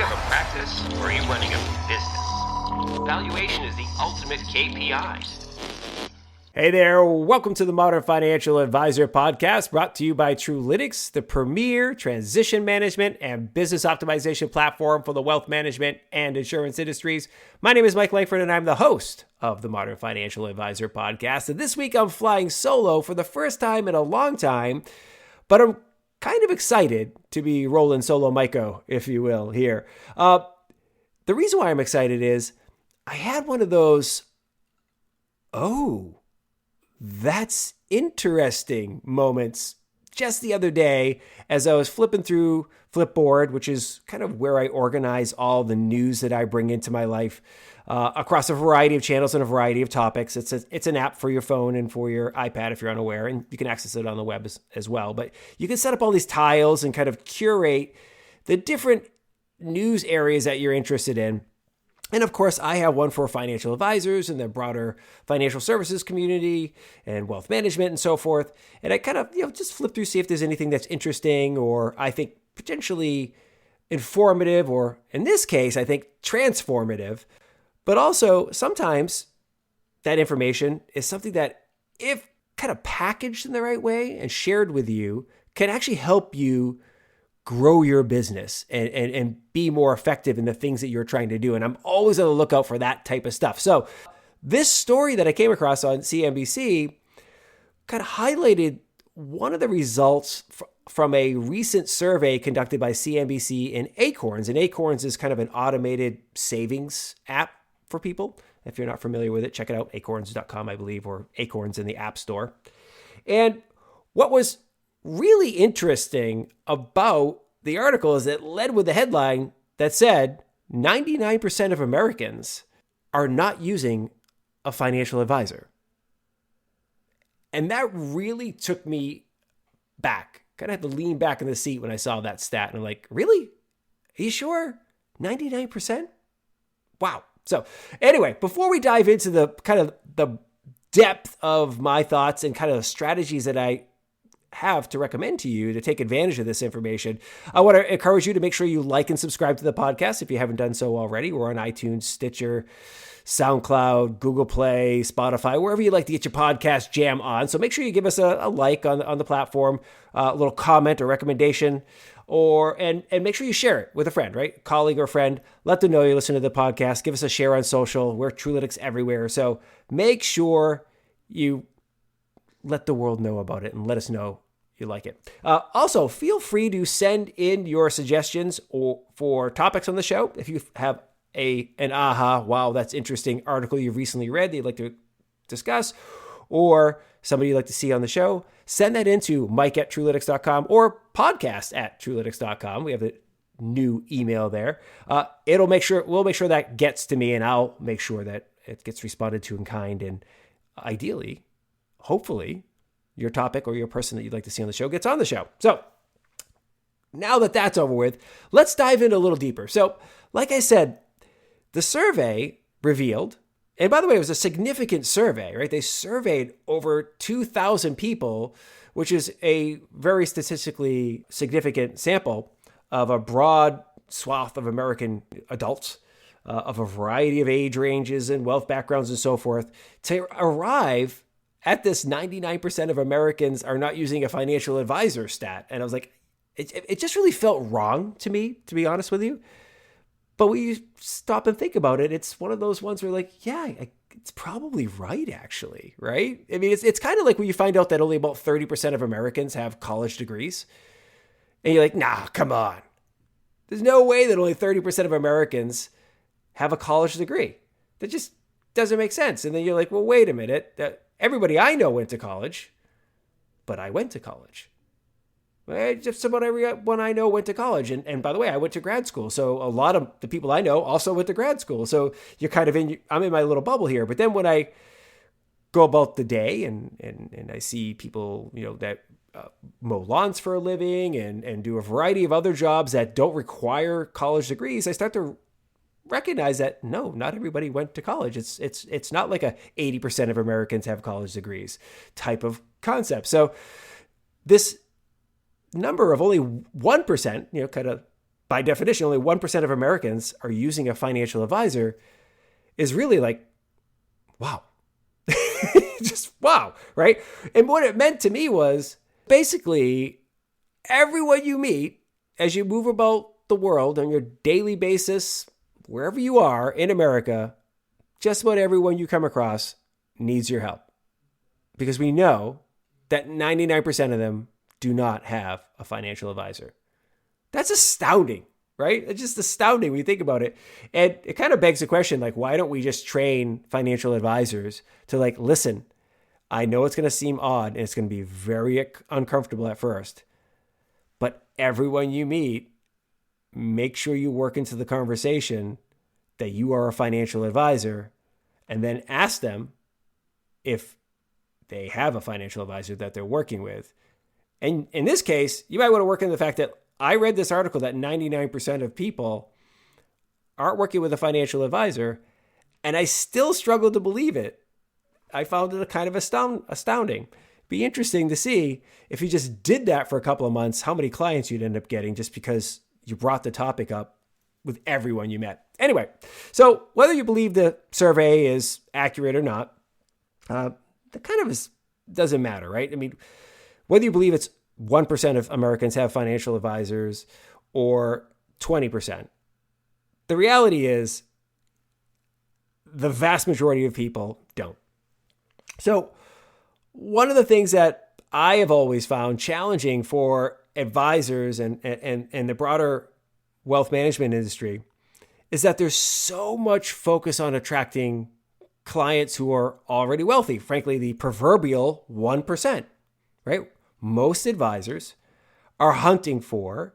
have a practice or are you running a business? Valuation is the ultimate KPI. Hey there, welcome to the Modern Financial Advisor Podcast, brought to you by Truelytics, the premier transition management and business optimization platform for the wealth management and insurance industries. My name is Mike Langford, and I'm the host of the Modern Financial Advisor Podcast. And this week I'm flying solo for the first time in a long time, but I'm kind of excited to be rolling solo Myco, if you will, here. The reason why I'm excited is I had one of those, that's interesting moments just the other day as I was flipping through Flipboard, which is kind of where I organize all the news that I bring into my life across a variety of channels and a variety of topics. It's an app for your phone and for your iPad if you're unaware, and you can access it on the web as well. But you can set up all these tiles and kind of curate the different news areas that you're interested in. And of course, I have one for financial advisors and the broader financial services community and wealth management and so forth. And I kind of, just flip through, see if there's anything that's interesting or I think potentially informative, or in this case, I think transformative. But also sometimes that information is something that, if kind of packaged in the right way and shared with you, can actually help you grow your business and be more effective in the things that you're trying to do. And I'm always on the lookout for that type of stuff. So this story that I came across on CNBC kind of highlighted one of the results from a recent survey conducted by CNBC and Acorns. And Acorns is kind of an automated savings app for people. If you're not familiar with it, check it out, acorns.com, I believe, or Acorns in the App Store. And what was really interesting about the article is it led with the headline that said 99% of Americans are not using a financial advisor. And that really took me back. Kind of had to lean back in the seat when I saw that stat. And I'm like, really? Are you sure? 99%? Wow. So anyway, before we dive into the kind of the depth of my thoughts and kind of strategies that I have to recommend to you to take advantage of this information, I want to encourage you to make sure you like and subscribe to the podcast if you haven't done so already. We're on iTunes, Stitcher, SoundCloud, Google Play, Spotify, wherever you like to get your podcast jam on. So make sure you give us a like on the platform, a little comment or recommendation, and make sure you share it with a friend, right? Colleague or friend. Let them know you listen to the podcast. Give us a share on social. We're Truelytics everywhere. So make sure you let the world know about it and let us know you like it. Also, feel free to send in your suggestions for topics on the show. If you have an wow, that's interesting article you've recently read that you'd like to discuss, or somebody you'd like to see on the show, send that into mike@truelytics.com or podcast@truelytics.com. We have the new email there. We'll make sure that gets to me, and I'll make sure that it gets responded to in kind, and ideally, hopefully, your topic or your person that you'd like to see on the show gets on the show. So now that that's over with, let's dive in a little deeper. So like I said, the survey revealed, and by the way, it was a significant survey, right? They surveyed over 2,000 people, which is a very statistically significant sample of a broad swath of American adults of a variety of age ranges and wealth backgrounds and so forth, to arrive at this 99% of Americans are not using a financial advisor stat. And I was like, it just really felt wrong to me, to be honest with you. But when you stop and think about it, it's one of those ones where like, yeah, it's probably right, actually, right? I mean, it's kind of like when you find out that only about 30% of Americans have college degrees. And you're like, nah, come on. There's no way that only 30% of Americans have a college degree. That just doesn't make sense. And then you're like, well, wait a minute. Everybody I know went to college, but I went to college. Just about everyone I know went to college. And by the way, I went to grad school. So a lot of the people I know also went to grad school. So you're kind of I'm in my little bubble here. But then when I go about the day and I see people, that mow lawns for a living and do a variety of other jobs that don't require college degrees, I start to recognize that no, not everybody went to college. It's not like a 80% of Americans have college degrees type of concept. So this number of only 1%, kind of by definition, only 1% of Americans are using a financial advisor is really like, wow. Just wow, right? And what it meant to me was basically everyone you meet as you move about the world on your daily basis, wherever you are in America, just about everyone you come across needs your help. Because we know that 99% of them do not have a financial advisor. That's astounding, right? It's just astounding when you think about it. And it kind of begs the question, like, why don't we just train financial advisors to like, listen, I know it's going to seem odd and it's going to be very uncomfortable at first, but everyone you meet, make sure you work into the conversation that you are a financial advisor, and then ask them if they have a financial advisor that they're working with. And in this case, you might want to work in the fact that I read this article that 99% of people aren't working with a financial advisor, and I still struggle to believe it. I found it kind of astounding. Be interesting to see if you just did that for a couple of months, how many clients you'd end up getting just because you brought the topic up with everyone you met. Anyway, so whether you believe the survey is accurate or not, that kind of doesn't matter, right? I mean, whether you believe it's 1% of Americans have financial advisors or 20%, the reality is the vast majority of people don't. So one of the things that I have always found challenging for advisors and the broader wealth management industry is that there's so much focus on attracting clients who are already wealthy. Frankly, the proverbial 1%, right? Most advisors are hunting for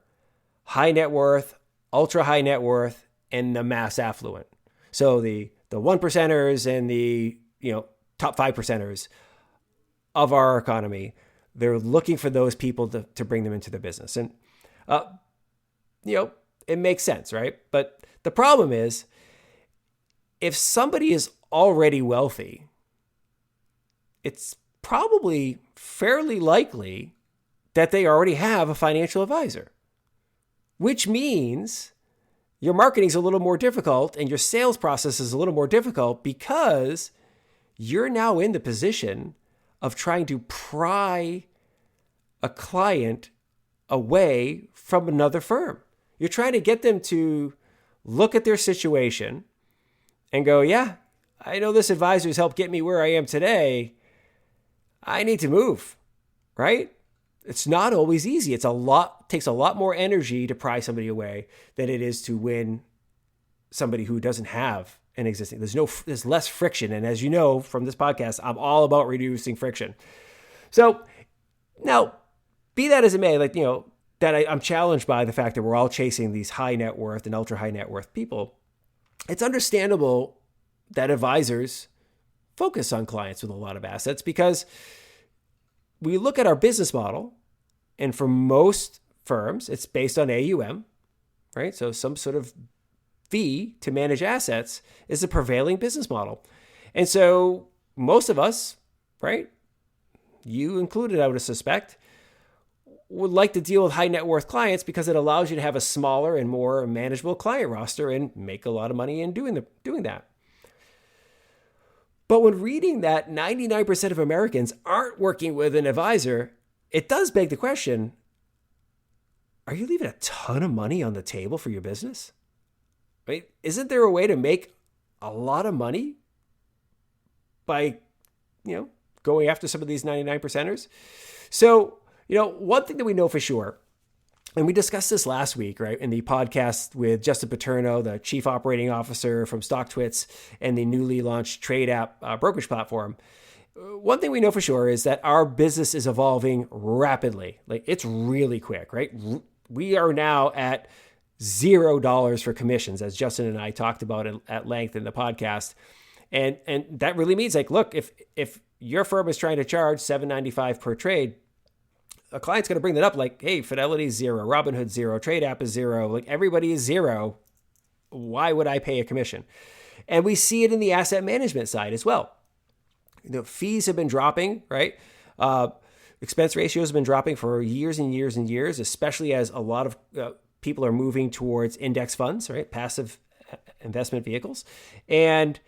high net worth, ultra high net worth, and the mass affluent. So the 1%ers and the, top 5%ers of our economy, they're looking for those people to bring them into their business. And, it makes sense, right? But the problem is, if somebody is already wealthy, it's probably fairly likely that they already have a financial advisor, which means your marketing is a little more difficult and your sales process is a little more difficult because you're now in the position of trying to pry a client away from another firm. You're trying to get them to look at their situation and go, yeah, I know this advisor has helped get me where I am today. I need to move, right? It's not always easy. Takes a lot more energy to pry somebody away than it is to win somebody who doesn't have an existing. There's less friction. And as you know from this podcast, I'm all about reducing friction. So now, be that as it may, I'm challenged by the fact that we're all chasing these high net worth and ultra high net worth people. It's understandable that advisors focus on clients with a lot of assets because we look at our business model, and for most firms, it's based on AUM, right? So some sort of fee to manage assets is the prevailing business model. And so most of us, right, you included, I would suspect, would like to deal with high net worth clients because it allows you to have a smaller and more manageable client roster and make a lot of money in doing that. But when reading that 99% of Americans aren't working with an advisor, it does beg the question, are you leaving a ton of money on the table for your business? Right? Isn't there a way to make a lot of money by, going after some of these 99%ers? So, one thing that we know for sure, and we discussed this last week, right, in the podcast with Justin Paterno, the Chief Operating Officer from StockTwits and the newly launched trade app brokerage platform. One thing we know for sure is that our business is evolving rapidly. Like, it's really quick, right? We are now at $0 for commissions, as Justin and I talked about at length in the podcast. And that really means, look, if your firm is trying to charge $7.95 per trade, a client's going to bring that up hey, Fidelity's 0, Robinhood 0, Trade App is 0, everybody is 0. Why would I pay a commission? And we see it in the asset management side as well. Fees have been dropping, right? Expense ratios have been dropping for years and years and years, especially as a lot of people are moving towards index funds, right? Passive investment vehicles. And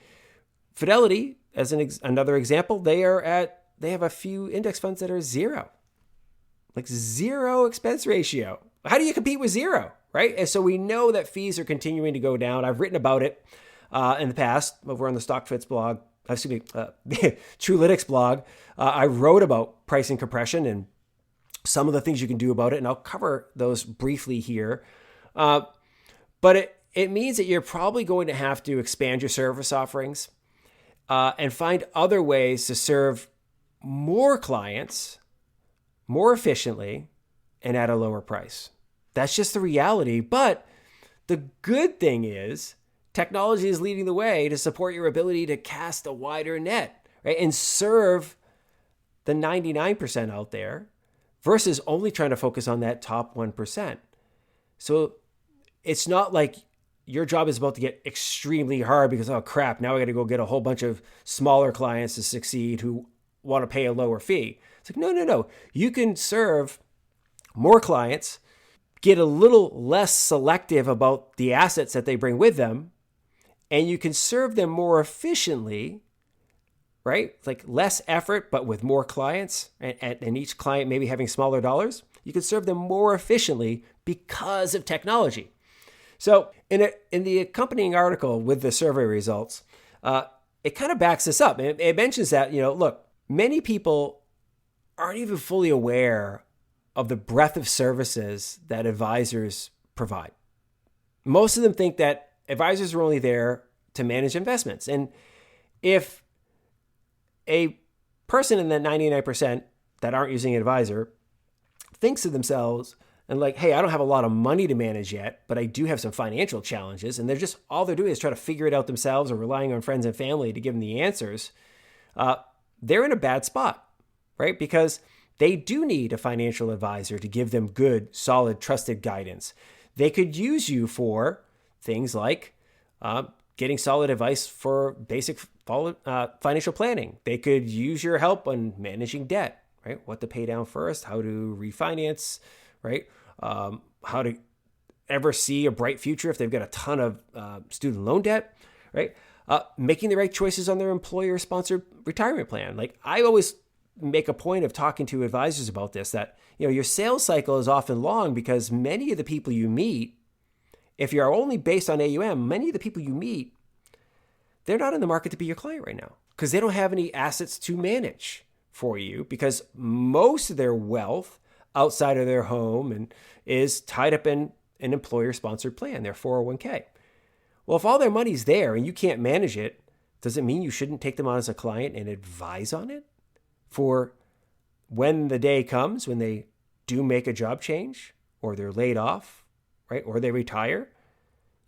Fidelity, as another example, they have a few index funds that are zero, like zero expense ratio. How do you compete with zero, right? And so we know that fees are continuing to go down. I've written about it in the past over on the StockFits blog, Truelytics blog. I wrote about pricing compression and some of the things you can do about it, and I'll cover those briefly here. But it means that you're probably going to have to expand your service offerings and find other ways to serve more clients more efficiently and at a lower price. That's just the reality. But the good thing is technology is leading the way to support your ability to cast a wider net, right? And serve the 99% out there versus only trying to focus on that top 1%. So it's not like your job is about to get extremely hard because, oh crap, now I got to go get a whole bunch of smaller clients to succeed who want to pay a lower fee. It's like, no. You can serve more clients, get a little less selective about the assets that they bring with them, and you can serve them more efficiently, right? It's like less effort, but with more clients, and each client maybe having smaller dollars. You can serve them more efficiently because of technology. So in the accompanying article with the survey results, it kind of backs this up. It mentions that, look, many people aren't even fully aware of the breadth of services that advisors provide. Most of them think that advisors are only there to manage investments. And if a person in that 99% that aren't using an advisor thinks to themselves and like, hey, I don't have a lot of money to manage yet, but I do have some financial challenges, and all they're doing is try to figure it out themselves or relying on friends and family to give them the answers, they're in a bad spot, right? Because they do need a financial advisor to give them good, solid, trusted guidance. They could use you for things like getting solid advice for basic financial planning. They could use your help on managing debt, right? What to pay down first, how to refinance, right? How to ever see a bright future if they've got a ton of student loan debt, right? Making the right choices on their employer-sponsored retirement plan. Like I always make a point of talking to advisors about this, that your sales cycle is often long because many of the people you meet, if you're only based on AUM, many of the people you meet, they're not in the market to be your client right now because they don't have any assets to manage for you because most of their wealth outside of their home and is tied up in an employer-sponsored plan, their 401k. Well, if all their money's there and you can't manage it, does it mean you shouldn't take them on as a client and advise on it for when the day comes when they do make a job change or they're laid off, right? Or they retire?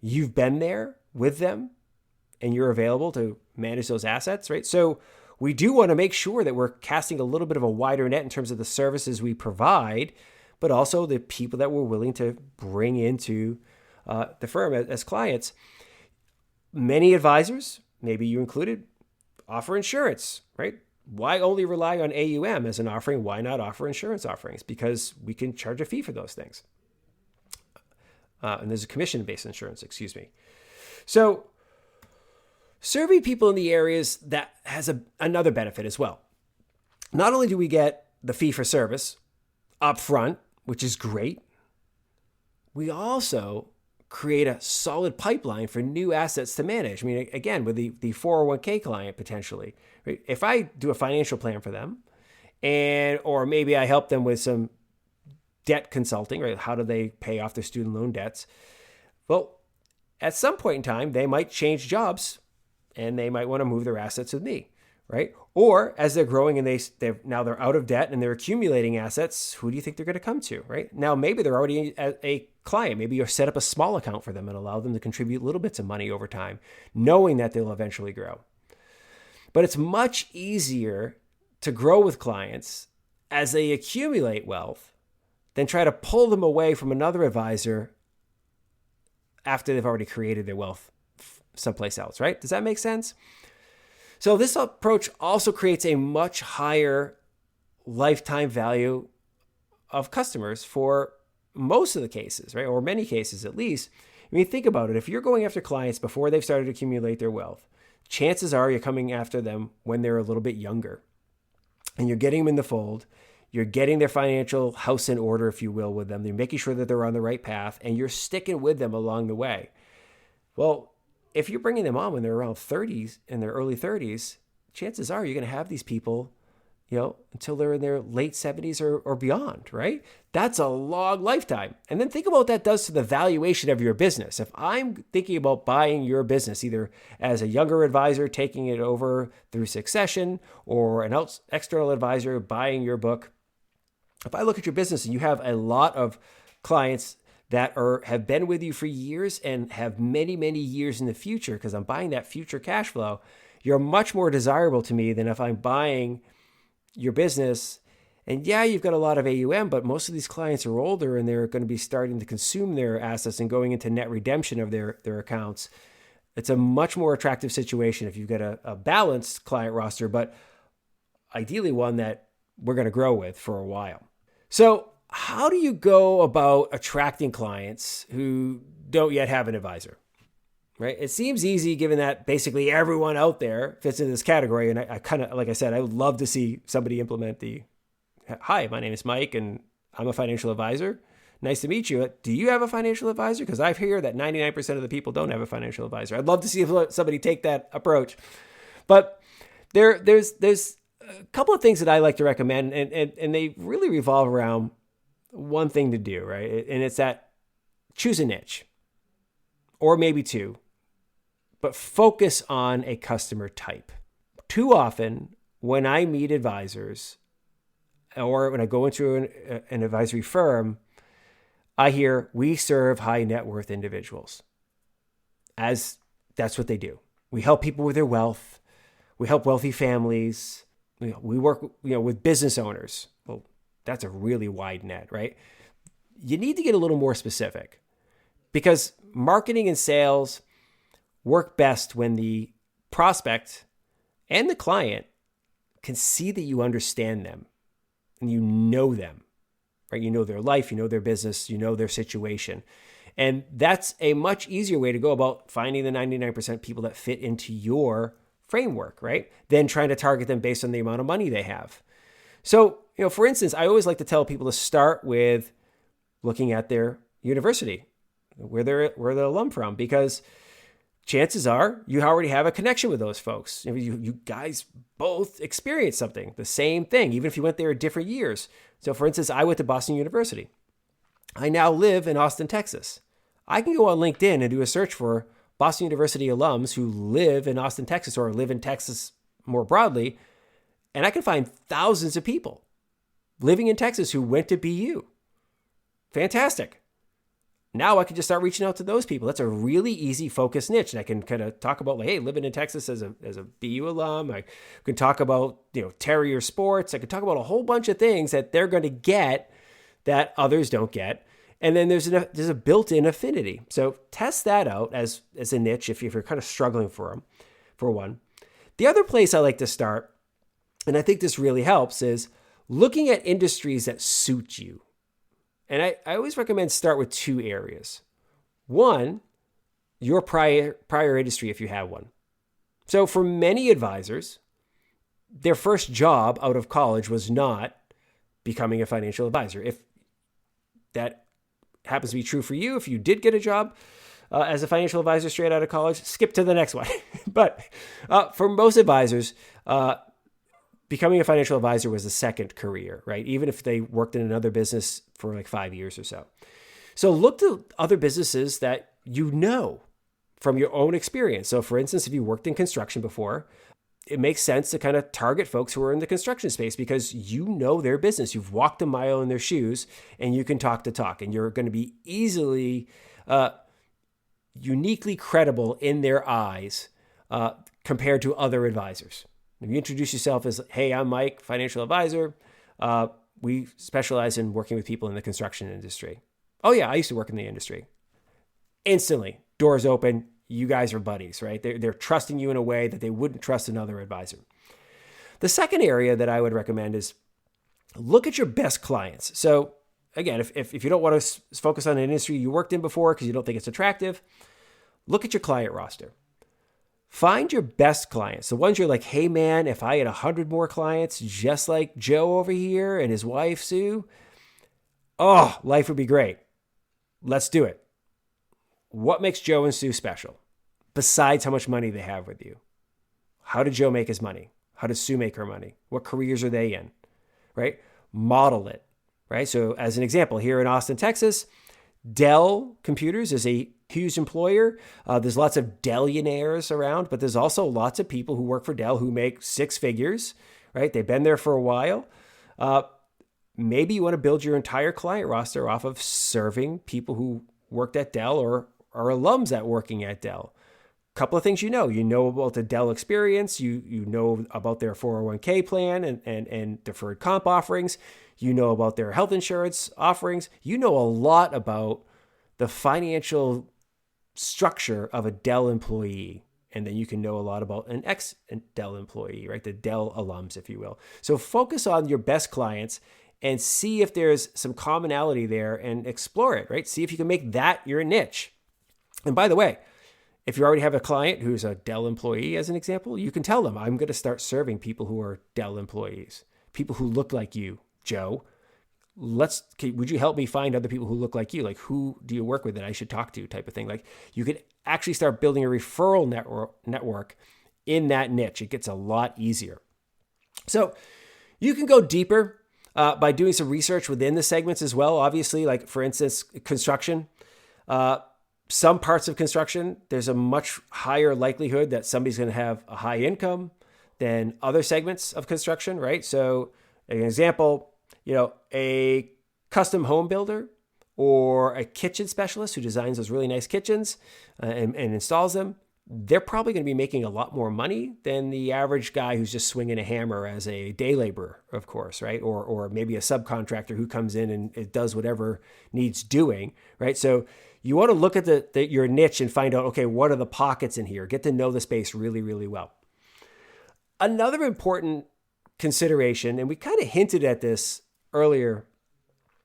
You've been there with them and you're available to manage those assets, right? So we do want to make sure that we're casting a little bit of a wider net in terms of the services we provide, but also the people that we're willing to bring into the firm as clients. Many advisors, maybe you included, offer insurance, right? Why only rely on AUM as an offering? Why not offer insurance offerings? Because we can charge a fee for those things. And there's a commission-based insurance, So serving people in the areas that has another benefit as well. Not only do we get the fee for service up front, which is great, we also create a solid pipeline for new assets to manage. I mean, again, with the 401k client potentially, right? If I do a financial plan for them or maybe I help them with some debt consulting, right? How do they pay off their student loan debts? Well, at some point in time, they might change jobs and they might want to move their assets with me, right? Or as they're growing and they're out of debt and they're accumulating assets, who do you think they're going to come to, right? Now, maybe they're already a client. Maybe you set up a small account for them and allow them to contribute little bits of money over time, knowing that they'll eventually grow. But it's much easier to grow with clients as they accumulate wealth than try to pull them away from another advisor after they've already created their wealth someplace else, right? Does that make sense? So this approach also creates a much higher lifetime value of customers for most of the cases, right, or many cases at least, I mean, think about it. If you're going after clients before they've started to accumulate their wealth, chances are you're coming after them when they're a little bit younger. And you're getting them in the fold. You're getting their financial house in order, if you will, with them. You're making sure that they're on the right path, and you're sticking with them along the way. Well, if you're bringing them on when they're around 30s, in their early 30s, chances are you're going to have these people, until they're in their late 70s or beyond, right? That's a long lifetime. And then think about what that does to the valuation of your business. If I'm thinking about buying your business, either as a younger advisor taking it over through succession or an external advisor buying your book, if I look at your business and you have a lot of clients that have been with you for years and have many, many years in the future, because I'm buying that future cash flow, you're much more desirable to me than if I'm buying your business. And yeah, you've got a lot of AUM, but most of these clients are older and they're going to be starting to consume their assets and going into net redemption of their accounts. It's a much more attractive situation if you've got a balanced client roster, but ideally one that we're going to grow with for a while. So how do you go about attracting clients who don't yet have an advisor? Right? It seems easy given that basically everyone out there fits into this category. And I kind of, like I said, I would love to see somebody implement hi, my name is Mike and I'm a financial advisor. Nice to meet you. Do you have a financial advisor? Because I hear that 99% of the people don't have a financial advisor. I'd love to see somebody take that approach. But there's a couple of things that I like to recommend, and they really revolve around one thing to do, right? And it's that choose a niche, or maybe two, but focus on a customer type. Too often, when I meet advisors or when I go into an advisory firm, I hear we serve high net worth individuals, as that's what they do. We help people with their wealth. We help wealthy families. We work, with business owners. Well, that's a really wide net, right? You need to get a little more specific, because marketing and sales work best when the prospect and the client can see that you understand them and you know them, right? You know their life, you know their business, you know their situation. And that's a much easier way to go about finding the 99% people that fit into your framework, right? Than trying to target them based on the amount of money they have. So, for instance, I always like to tell people to start with looking at their university, where they're alum from, because chances are you already have a connection with those folks. You guys both experienced something, the same thing, even if you went there at different years. So for instance, I went to Boston University. I now live in Austin, Texas. I can go on LinkedIn and do a search for Boston University alums who live in Austin, Texas, or live in Texas more broadly, and I can find thousands of people living in Texas who went to BU. Fantastic. Now I can just start reaching out to those people. That's a really easy focus niche. And I can kind of talk about, hey, living in Texas as a BU alum. I can talk about, Terrier sports. I can talk about a whole bunch of things that they're going to get that others don't get. And then there's a built-in affinity. So test that out as a niche if you're kind of struggling for one. The other place I like to start, and I think this really helps, is looking at industries that suit you. And I always recommend start with two areas. One, your prior industry, if you have one. So for many advisors, their first job out of college was not becoming a financial advisor. If that happens to be true for you, if you did get a job as a financial advisor straight out of college, skip to the next one. But for most advisors, becoming a financial advisor was a second career, right? Even if they worked in another business for like 5 years or so. So look to other businesses that you know from your own experience. So for instance, if you worked in construction before, it makes sense to kind of target folks who are in the construction space because you know their business. You've walked a mile in their shoes and you can talk the talk, and you're going to be easily, uniquely credible in their eyes compared to other advisors. If you introduce yourself as, hey, I'm Mike, financial advisor. We specialize in working with people in the construction industry. Oh yeah, I used to work in the industry. Instantly, doors open. You guys are buddies, right? They're trusting you in a way that they wouldn't trust another advisor. The second area that I would recommend is look at your best clients. So again, if you don't want to focus on an industry you worked in before because you don't think it's attractive, look at your client roster. Find your best clients, the ones you're like, hey man, if I had 100 more clients just like Joe over here and his wife Sue, oh, life would be great. Let's do it. What makes Joe and Sue special besides how much money they have with you? How did Joe make his money? How does Sue make her money? What careers are they in, right? Model it, right? So as an example, here in Austin, Texas, Dell Computers is a huge employer. There's lots of Dellionaires around, but there's also lots of people who work for Dell who make six figures, right? They've been there for a while. Maybe you want to build your entire client roster off of serving people who worked at Dell or are alums at working at Dell. Couple of things you know about the Dell experience, you know about their 401k plan and deferred comp offerings, you know about their health insurance offerings, you know a lot about the financial structure of a Dell employee. And then you can know a lot about an ex-Dell employee, right? The Dell alums, if you will. So focus on your best clients and see if there's some commonality there and explore it, right? See if you can make that your niche. And by the way, if you already have a client who's a Dell employee, as an example, you can tell them, I'm going to start serving people who are Dell employees, people who look like you, Joe. Would you help me find other people who look like you? Like, who do you work with that I should talk to, type of thing? Like, you could actually start building a referral network in that niche. It gets a lot easier. So you can go deeper by doing some research within the segments as well. Obviously, like for instance, construction. Some parts of construction, there's a much higher likelihood that somebody's going to have a high income than other segments of construction, right? So an example, a custom home builder or a kitchen specialist who designs those really nice kitchens and installs them, they're probably going to be making a lot more money than the average guy who's just swinging a hammer as a day laborer, of course, right? Or maybe a subcontractor who comes in and it does whatever needs doing, right? So you want to look at your niche and find out, okay, what are the pockets in here? Get to know the space really, really well. Another important consideration, and we kind of hinted at this earlier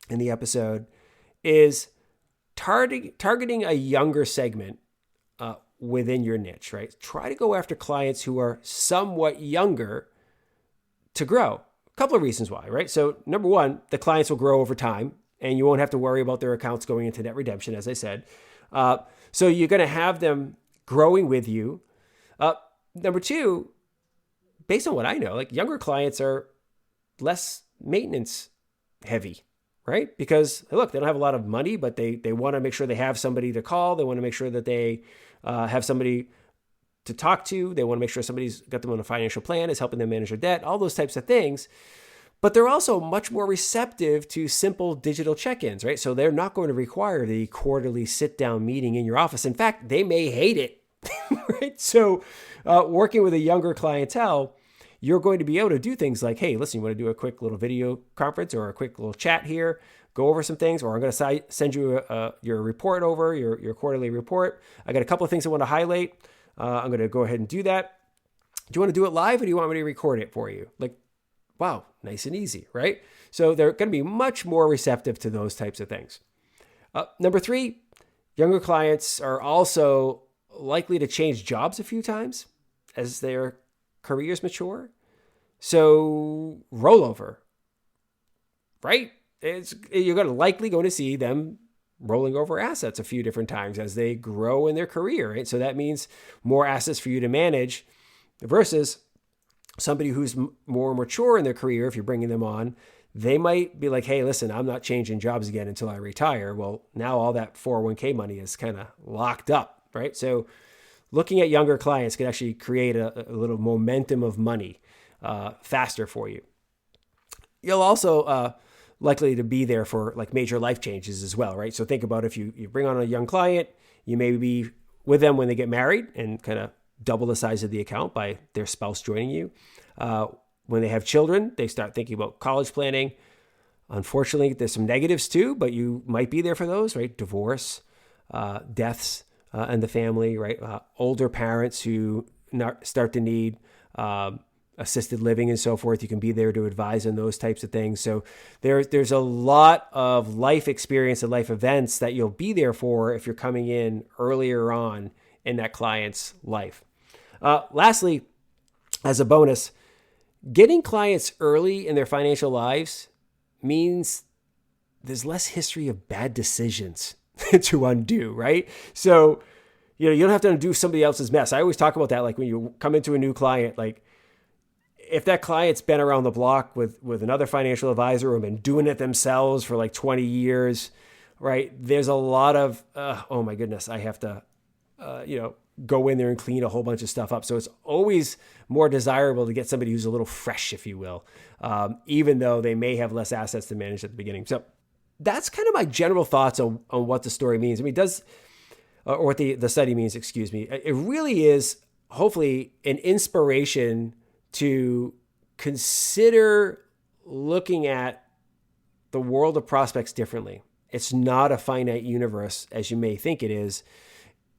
in the episode, is targeting a younger segment within your niche, right? Try to go after clients who are somewhat younger to grow. A couple of reasons why, right? So number one, the clients will grow over time and you won't have to worry about their accounts going into net redemption, as I said. So you're going to have them growing with you. Number two, based on what I know, like younger clients are less maintenance heavy, right? Because look, they don't have a lot of money, but they want to make sure they have somebody to call. They want to make sure that they have somebody to talk to. They want to make sure somebody's got them on a financial plan, is helping them manage their debt, all those types of things. But they're also much more receptive to simple digital check-ins, right? So they're not going to require the quarterly sit-down meeting in your office. In fact, they may hate it, right? So working with a younger clientele, you're going to be able to do things like, hey, listen, you want to do a quick little video conference or a quick little chat here, go over some things, or I'm going to send you your report over, your quarterly report. I got a couple of things I want to highlight. I'm going to go ahead and do that. Do you want to do it live or do you want me to record it for you? Like, wow, nice and easy, right? So they're going to be much more receptive to those types of things. Number three, younger clients are also likely to change jobs a few times as their careers mature. So rollover, right? You're likely going to see them rolling over assets a few different times as they grow in their career, right? So that means more assets for you to manage versus somebody who's more mature in their career. If you're bringing them on, they might be like, hey, listen, I'm not changing jobs again until I retire. Well, now all that 401k money is kind of locked up, right? So looking at younger clients can actually create a little momentum of money faster for you. You'll also likely to be there for like major life changes as well, right? So think about if you bring on a young client, you may be with them when they get married and kind of double the size of the account by their spouse joining you. When they have children, they start thinking about college planning. Unfortunately, there's some negatives too, but you might be there for those, right? Divorce, deaths in the family, right? Older parents who start to need assisted living and so forth. You can be there to advise on those types of things. So there's a lot of life experience and life events that you'll be there for if you're coming in earlier on in that client's life. Lastly, as a bonus, getting clients early in their financial lives means there's less history of bad decisions to undo, right? So, you don't have to undo somebody else's mess. I always talk about that. Like when you come into a new client, like if that client's been around the block with another financial advisor or been doing it themselves for like 20 years, right? There's a lot of, oh my goodness, I have to, go in there and clean a whole bunch of stuff up. So it's always more desirable to get somebody who's a little fresh, if you will, even though they may have less assets to manage at the beginning. So that's kind of my general thoughts on what the story means. I mean, or what the study means, excuse me. It really is hopefully an inspiration to consider looking at the world of prospects differently. It's not a finite universe as you may think it is.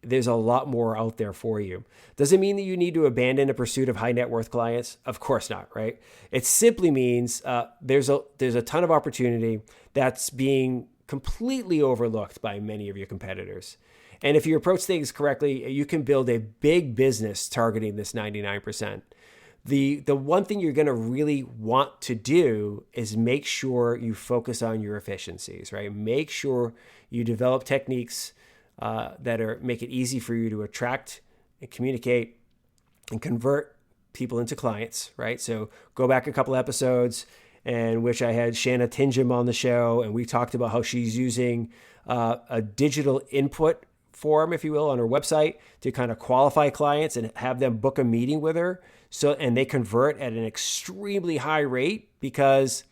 There's a lot more out there for you. Does it mean that you need to abandon a pursuit of high net worth clients? Of course not, right? It simply means there's a ton of opportunity that's being completely overlooked by many of your competitors. And if you approach things correctly, you can build a big business targeting this 99%. The one thing you're going to really want to do is make sure you focus on your efficiencies, right? Make sure you develop techniques that make it easy for you to attract and communicate and convert people into clients, right? So go back a couple episodes in which I had Shanna Tingham on the show, and we talked about how she's using a digital input form, if you will, on her website to kind of qualify clients and have them book a meeting with her. And they convert at an extremely high rate because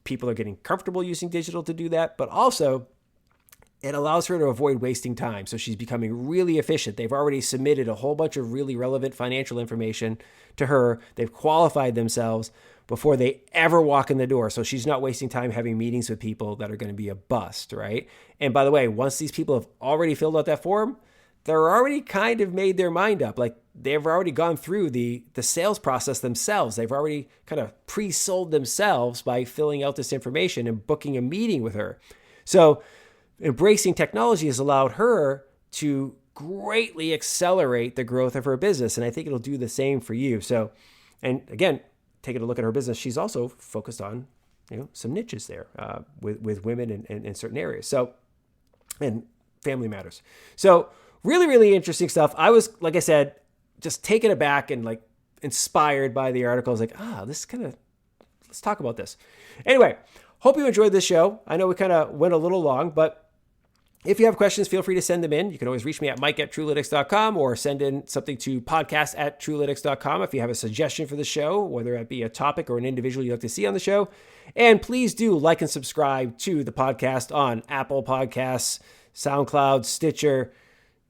people are getting comfortable using digital to do that, but also it allows her to avoid wasting time. So she's becoming really efficient. They've already submitted a whole bunch of really relevant financial information to her. They've qualified themselves before they ever walk in the door. So she's not wasting time having meetings with people that are going to be a bust, right? And by the way, once these people have already filled out that form, they're already kind of made their mind up. Like they've already gone through the sales process themselves. They've already kind of pre-sold themselves by filling out this information and booking a meeting with her. So embracing technology has allowed her to greatly accelerate the growth of her business. And I think it'll do the same for you. So, and again, taking a look at her business, she's also focused on, some niches there with women in certain areas. So, and family matters. So really, really interesting stuff. I was, like I said, just taken aback and like inspired by the article. I was like, let's talk about this. Anyway, hope you enjoyed this show. I know we kind of went a little long, but if you have questions, feel free to send them in. You can always reach me at mike@truelytics.com or send in something to podcast@truelytics.com if you have a suggestion for the show, whether it be a topic or an individual you'd like to see on the show. And please do like and subscribe to the podcast on Apple Podcasts, SoundCloud, Stitcher,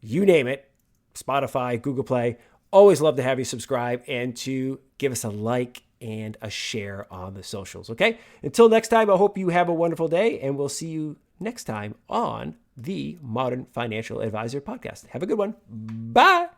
you name it, Spotify, Google Play. Always love to have you subscribe and to give us a like and a share on the socials, okay? Until next time, I hope you have a wonderful day, and we'll see you next time on the Modern Financial Advisor Podcast. Have a good one. Bye.